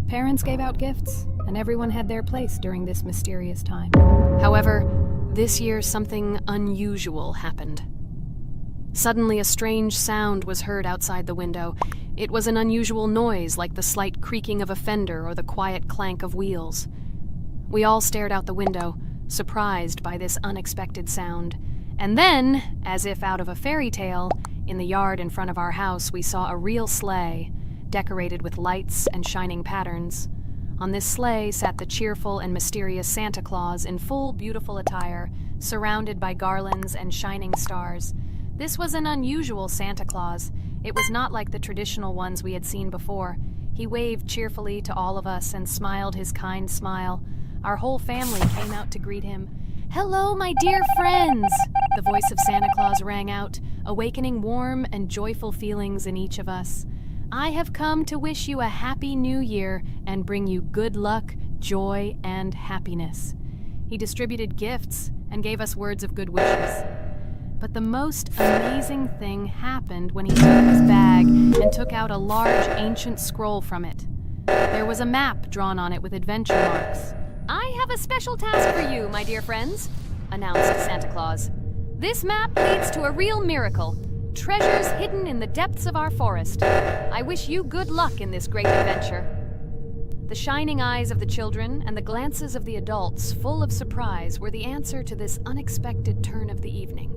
Parents gave out gifts, and everyone had their place during this mysterious time. However, this year something unusual happened. Suddenly a strange sound was heard outside the window. It was an unusual noise, like the slight creaking of a fender or the quiet clank of wheels. We all stared out the window, surprised by this unexpected sound. And then, as if out of a fairy tale, in the yard in front of our house we saw a real sleigh, decorated with lights and shining patterns. On this sleigh sat the cheerful and mysterious Santa Claus in full beautiful attire, surrounded by garlands and shining stars. This was an unusual Santa Claus. It was not like the traditional ones we had seen before. He waved cheerfully to all of us and smiled his kind smile. Our whole family came out to greet him. "Hello, my dear friends!" The voice of Santa Claus rang out, awakening warm and joyful feelings in each of us. "I have come to wish you a happy new year and bring you good luck, joy, and happiness." He distributed gifts and gave us words of good wishes. But the most amazing thing happened when he took his bag and took out a large ancient scroll from it. There was a map drawn on it with adventure marks. "I have a special task for you, my dear friends," announced Santa Claus. "This map leads to a real miracle. Treasures hidden in the depths of our forest. I wish you good luck in this great adventure." The shining eyes of the children and the glances of the adults, full of surprise, were the answer to this unexpected turn of the evening.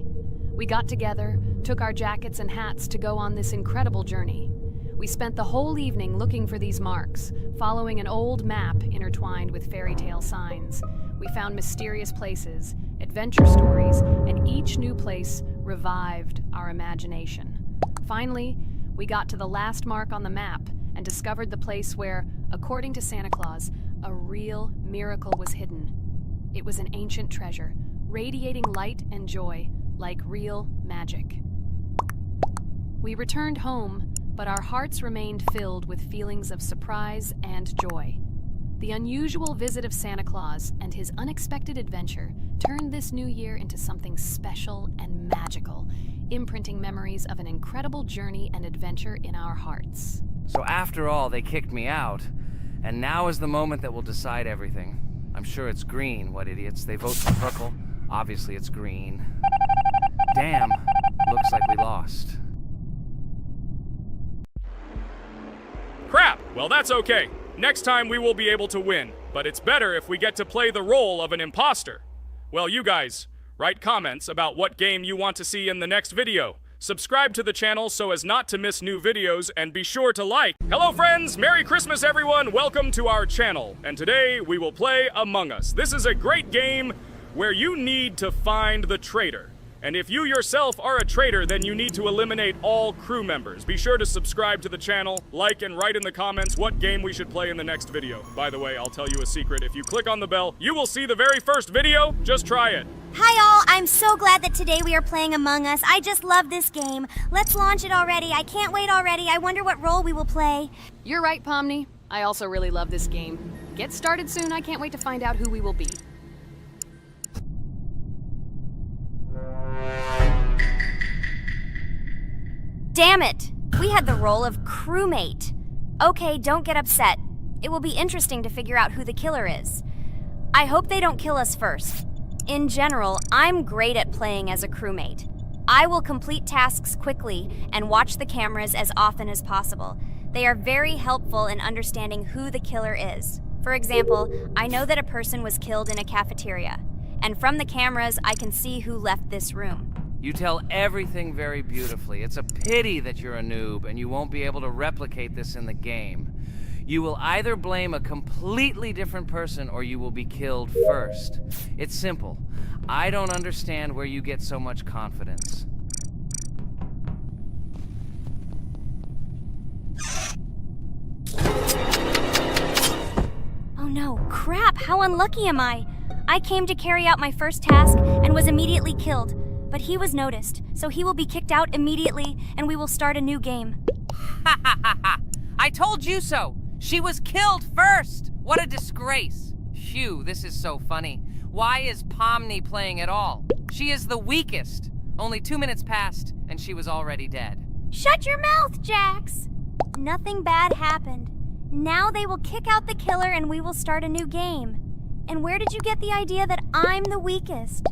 We got together, took our jackets and hats to go on this incredible journey. We spent the whole evening looking for these marks, following an old map intertwined with fairy tale signs. We found mysterious places, adventure stories, and each new place revived our imagination. Finally, we got to the last mark on the map and discovered the place where, according to Santa Claus, a real miracle was hidden. It was an ancient treasure, radiating light and joy, like real magic. We returned home, but our hearts remained filled with feelings of surprise and joy. The unusual visit of Santa Claus and his unexpected adventure turned this new year into something special and magical, imprinting memories of an incredible journey and adventure in our hearts. So after all, they kicked me out, and now is the moment that will decide everything. I'm sure it's green, what idiots. They vote for purple. Obviously it's green. Damn, looks like we lost. Crap! Well, that's okay. Next time we will be able to win, but it's better if we get to play the role of an imposter. Well, you guys, write comments about what game you want to see in the next video. Subscribe to the channel so as not to miss new videos, and be sure to like. Hello friends, Merry Christmas everyone, welcome to our channel. And today we will play Among Us. This is a great game where you need to find the traitor. And if you yourself are a traitor, then you need to eliminate all crew members. Be sure to subscribe to the channel, like, and write in the comments what game we should play in the next video. By the way, I'll tell you a secret. If you click on the bell, you will see the very first video. Just try it. Hi all, I'm so glad that today we are playing Among Us. I just love this game. Let's launch it already. I can't wait already. I wonder what role we will play. You're right, Pomni. I also really love this game. Get started soon. I can't wait to find out who we will be. Damn it! We had the role of crewmate. Okay, don't get upset. It will be interesting to figure out who the killer is. I hope they don't kill us first. In general, I'm great at playing as a crewmate. I will complete tasks quickly and watch the cameras as often as possible. They are very helpful in understanding who the killer is. For example, I know that a person was killed in a cafeteria, and from the cameras, I can see who left this room. You tell everything very beautifully. It's a pity that you're a noob and you won't be able to replicate this in the game. You will either blame a completely different person or you will be killed first. It's simple. I don't understand where you get so much confidence. Oh no, crap, how unlucky am I? I came to carry out my first task and was immediately killed. But he was noticed, so he will be kicked out immediately and we will start a new game. Ha ha ha ha! I told you so! She was killed first! What a disgrace! Phew, this is so funny. Why is Pomni playing at all? She is the weakest. Only 2 minutes passed and she was already dead. Shut your mouth, Jax! Nothing bad happened. Now they will kick out the killer and we will start a new game. And where did you get the idea that I'm the weakest?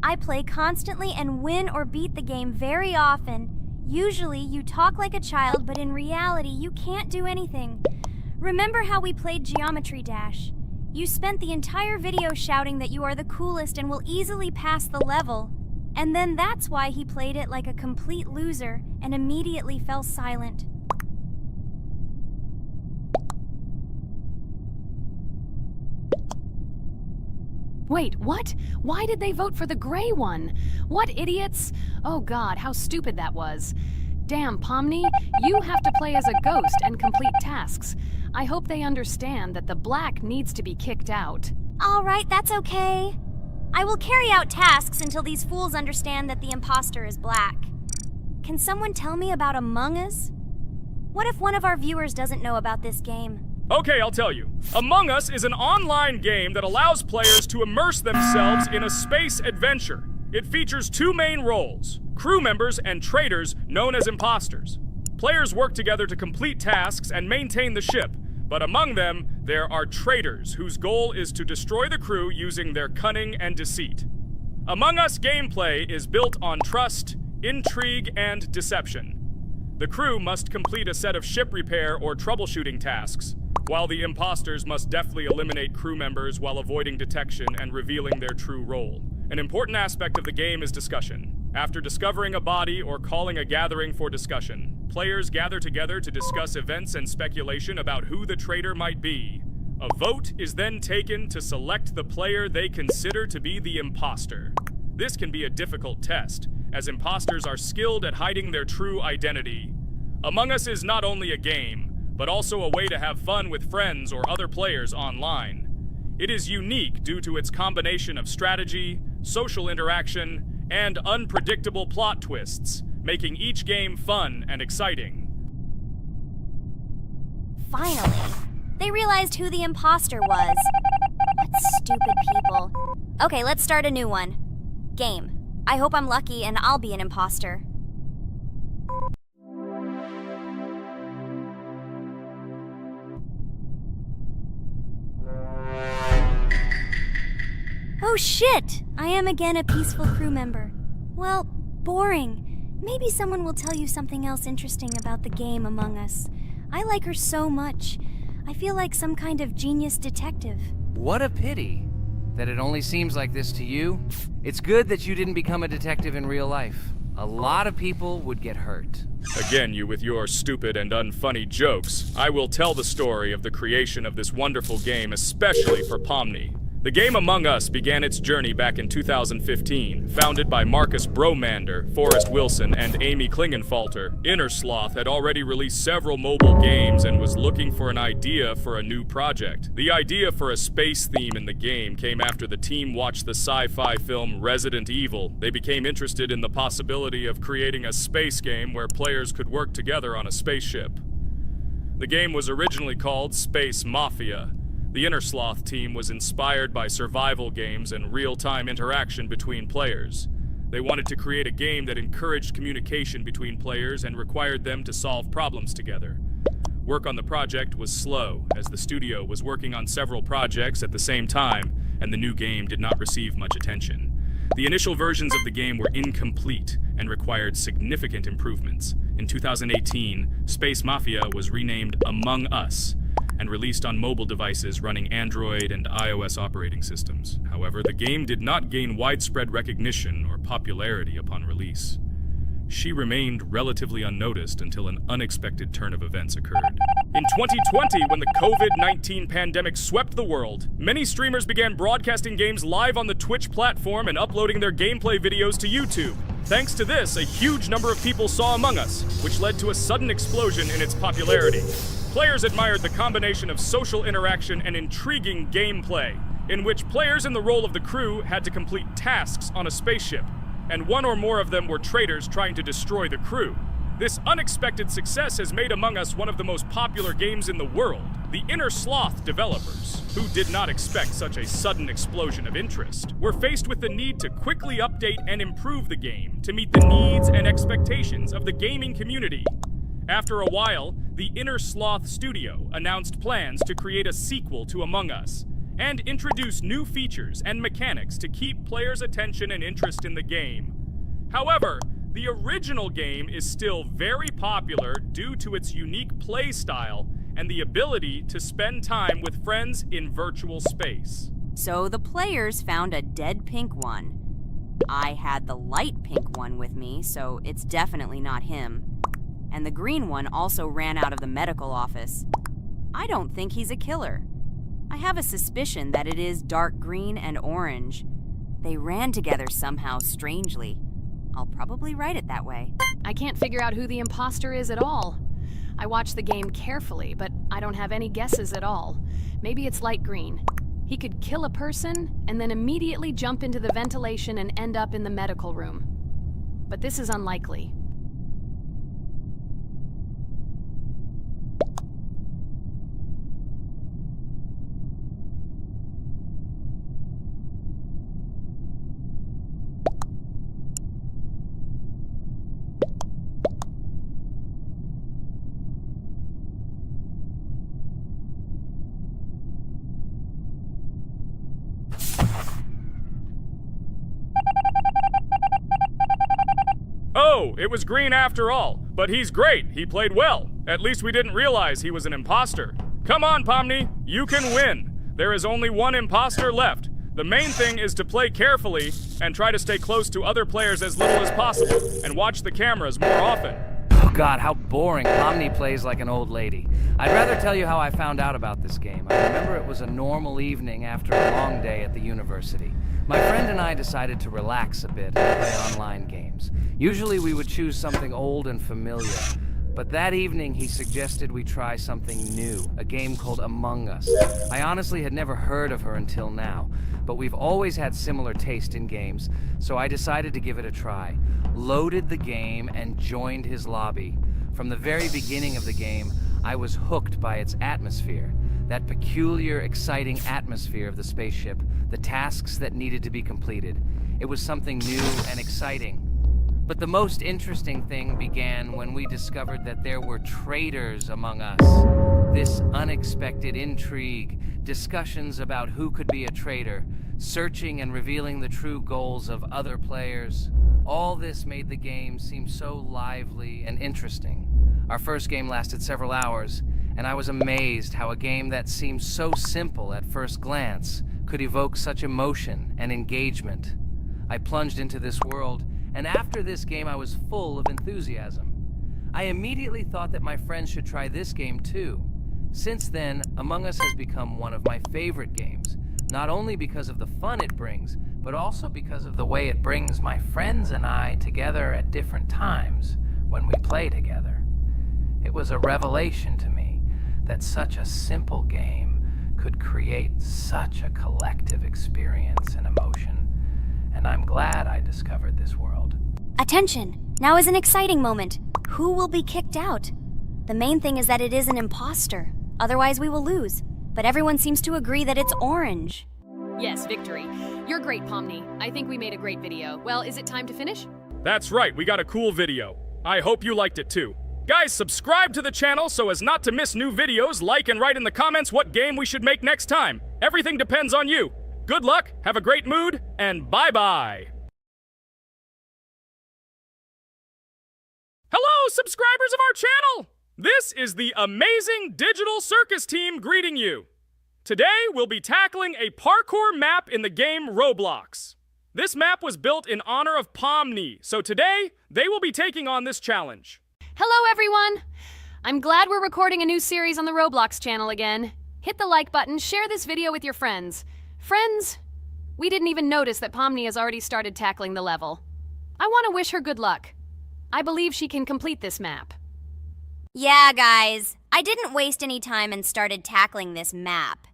I play constantly and win or beat the game very often. Usually, you talk like a child, but in reality, you can't do anything. Remember how we played Geometry Dash? You spent the entire video shouting that you are the coolest and will easily pass the level. And then that's why he played it like a complete loser and immediately fell silent. Wait, what? Why did they vote for the gray one? What idiots? Oh god, how stupid that was. Damn, Pomni, you have to play as a ghost and complete tasks. I hope they understand that the black needs to be kicked out. All right, that's okay. I will carry out tasks until these fools understand that the imposter is black. Can someone tell me about Among Us? What if one of our viewers doesn't know about this game? Okay, I'll tell you. Among Us is an online game that allows players to immerse themselves in a space adventure. It features 2 main roles, crew members and traitors known as imposters. Players work together to complete tasks and maintain the ship, but among them, there are traitors whose goal is to destroy the crew using their cunning and deceit. Among Us gameplay is built on trust, intrigue, and deception. The crew must complete a set of ship repair or troubleshooting tasks, while the imposters must deftly eliminate crew members while avoiding detection and revealing their true role. An important aspect of the game is discussion. After discovering a body or calling a gathering for discussion, players gather together to discuss events and speculation about who the traitor might be. A vote is then taken to select the player they consider to be the imposter. This can be a difficult test, as imposters are skilled at hiding their true identity. Among Us is not only a game, but also a way to have fun with friends or other players online. It is unique due to its combination of strategy, social interaction, and unpredictable plot twists, making each game fun and exciting. Finally, they realized who the imposter was. What stupid people. Okay, let's start a new one. Game. I hope I'm lucky and I'll be an imposter. Oh shit! I am again a peaceful crew member. Well, boring. Maybe someone will tell you something else interesting about the game Among Us. I like her so much. I feel like some kind of genius detective. What a pity that it only seems like this to you. It's good that you didn't become a detective in real life. A lot of people would get hurt. Again, you with your stupid and unfunny jokes. I will tell the story of the creation of this wonderful game, especially for Pomni. The game Among Us began its journey back in 2015. Founded by Marcus Bromander, Forrest Wilson, and Amy Klingenfalter, Innersloth had already released several mobile games and was looking for an idea for a new project. The idea for a space theme in the game came after the team watched the sci-fi film Resident Evil. They became interested in the possibility of creating a space game where players could work together on a spaceship. The game was originally called Space Mafia. The Innersloth team was inspired by survival games and real-time interaction between players. They wanted to create a game that encouraged communication between players and required them to solve problems together. Work on the project was slow, as the studio was working on several projects at the same time, and the new game did not receive much attention. The initial versions of the game were incomplete and required significant improvements. In 2018, Space Mafia was renamed Among Us and released on mobile devices running Android and iOS operating systems. However, the game did not gain widespread recognition or popularity upon release. She remained relatively unnoticed until an unexpected turn of events occurred. In 2020, when the COVID-19 pandemic swept the world, many streamers began broadcasting games live on the Twitch platform and uploading their gameplay videos to YouTube. Thanks to this, a huge number of people saw Among Us, which led to a sudden explosion in its popularity. Players admired the combination of social interaction and intriguing gameplay, in which players in the role of the crew had to complete tasks on a spaceship, and one or more of them were traitors trying to destroy the crew. This unexpected success has made Among Us one of the most popular games in the world. The Innersloth developers, who did not expect such a sudden explosion of interest, were faced with the need to quickly update and improve the game to meet the needs and expectations of the gaming community. After a while, the Innersloth studio announced plans to create a sequel to Among Us and introduce new features and mechanics to keep players' attention and interest in the game. However, the original game is still very popular due to its unique play style and the ability to spend time with friends in virtual space. So the players found a dead pink one. I had the light pink one with me, so it's definitely not him. And the green one also ran out of the medical office. I don't think he's a killer. I have a suspicion that it is dark green and orange. They ran together somehow strangely. I'll probably write it that way. I can't figure out who the imposter is at all. I watched the game carefully, but I don't have any guesses at all. Maybe it's light green. He could kill a person and then immediately jump into the ventilation and end up in the medical room. But this is unlikely. Oh, it was green after all. But he's great. He played well. At least we didn't realize he was an imposter. Come on, Pomni. You can win. There is only one imposter left. The main thing is to play carefully and try to stay close to other players as little as possible and watch the cameras more often. Oh God, how boring. Pomni plays like an old lady. I'd rather tell you how I found out about this game. I remember it was a normal evening after a long day at the university. My friend and I decided to relax a bit and play online games. Usually we would choose something old and familiar, but that evening he suggested we try something new, a game called Among Us. I honestly had never heard of her until now, but we've always had similar taste in games, so I decided to give it a try. Loaded the game and joined his lobby. From the very beginning of the game, I was hooked by its atmosphere. That peculiar, exciting atmosphere of the spaceship, the tasks that needed to be completed. It was something new and exciting. But the most interesting thing began when we discovered that there were traitors among us. This unexpected intrigue, discussions about who could be a traitor, searching and revealing the true goals of other players. All this made the game seem so lively and interesting. Our first game lasted several hours, and I was amazed how a game that seemed so simple at first glance could evoke such emotion and engagement. I plunged into this world, and after this game I was full of enthusiasm. I immediately thought that my friends should try this game too. Since then, Among Us has become one of my favorite games. Not only because of the fun it brings, but also because of the way it brings my friends and I together at different times when we play together. It was a revelation to me that such a simple game could create such a collective experience and emotion, and I'm glad I discovered this world. Attention! Now is an exciting moment. Who will be kicked out? The main thing is that it is an imposter. Otherwise, we will lose. But everyone seems to agree that it's orange. Yes, victory. You're great, Pomni. I think we made a great video. Well, is it time to finish? That's right, we got a cool video. I hope you liked it too. Guys, subscribe to the channel so as not to miss new videos, like and write in the comments what game we should make next time. Everything depends on you. Good luck, have a great mood, and bye-bye. Hello, subscribers of our channel! This is the amazing Digital Circus team greeting you. Today, we'll be tackling a parkour map in the game Roblox. This map was built in honor of Pomni, so today, they will be taking on this challenge. Hello, everyone! I'm glad we're recording a new series on the Roblox channel again. Hit the like button, share this video with your friends. Friends, we didn't even notice that Pomni has already started tackling the level. I want to wish her good luck. I believe she can complete this map. Yeah, guys. I didn't waste any time and started tackling this map.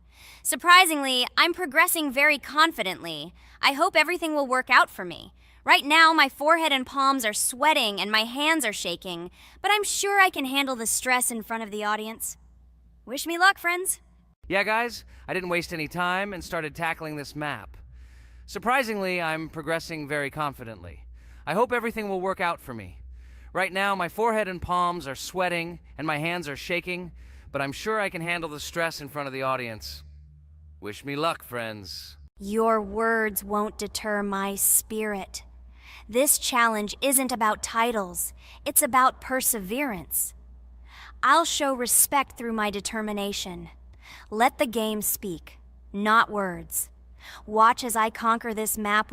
Surprisingly, I'm progressing very confidently. I hope everything will work out for me. Right now, my forehead and palms are sweating and my hands are shaking, but I'm sure I can handle the stress in front of the audience. Wish me luck, friends. Yeah, guys, I didn't waste any time and started tackling this map. Surprisingly, I'm progressing very confidently. I hope everything will work out for me. Right now, my forehead and palms are sweating and my hands are shaking, but I'm sure I can handle the stress in front of the audience. Wish me luck, friends. Your words won't deter my spirit. This challenge isn't about titles, it's about perseverance. I'll show respect through my determination. Let the game speak, not words. Watch as I conquer this map with